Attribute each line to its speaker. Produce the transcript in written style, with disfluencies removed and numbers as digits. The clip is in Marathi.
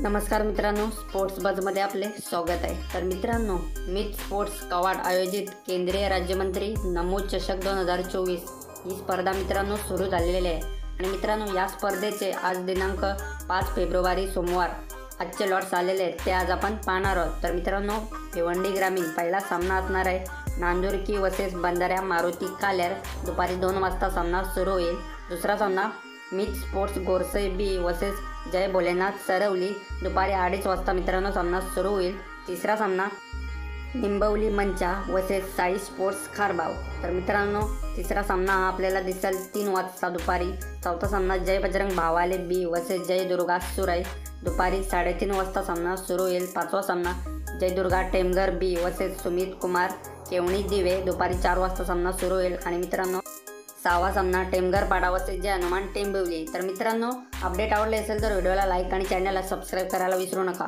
Speaker 1: नमस्कार मित्रांनो, स्पोर्ट्स बजमध्ये आपले स्वागत आहे। तर मित्रांनो, मित स्पोर्ट्स कवाड आयोजित केंद्रीय राज्यमंत्री नमो चषक 2024 ही स्पर्धा मित्रांनो सुरू झालेली आहे। आणि मित्रांनो, या स्पर्धेचे आज दिनांक 5 फेब्रुवारी सोमवार आजचे लॉट्स आलेले आहेत, ते आज आपण पाहणार आहोत। तर मित्रांनो, भिवंडी ग्रामीण पहिला सामना असणार आहे नांदुरकी वर्सेस बंधाऱ्या मारुती काल्यार, दुपारी 2 वाजता सामना सुरू होईल। दुसरा सामना मित स्पोर्ट्स गोरसे बी वर्सेस जय भोलेनाथ सरवली, दुपारी 2:30 वाजता मित्रांनो सामना सुरू होईल। तिसरा सामना निंबवली मंचा वर्सेस साई स्पोर्ट्स खारबाव। तर मित्रांनो, तिसरा सामना आपल्याला दिसेल 3 वाजता दुपारी। चौथा सामना जय बजरंग भावाले बी वर्सेस जय दुर्गा सुराई, दुपारी 3:30 वाजता सामना सुरू होईल। पाचवा सामना जय दुर्गा टेमघर बी वर्सेस सुमित कुमार केवणी दिवे, दुपारी 4 वाजता सामना सुरू होईल। आणि मित्रांनो, 6वा सामना टेमघर पाडा वर्सेस जय हनुमान टेंबिवली। तर मित्रांनो, अपडेट आवडले असेल तर व्हिडिओला लाईक आणि चॅनलला सबस्क्राईब करायला विसरू नका।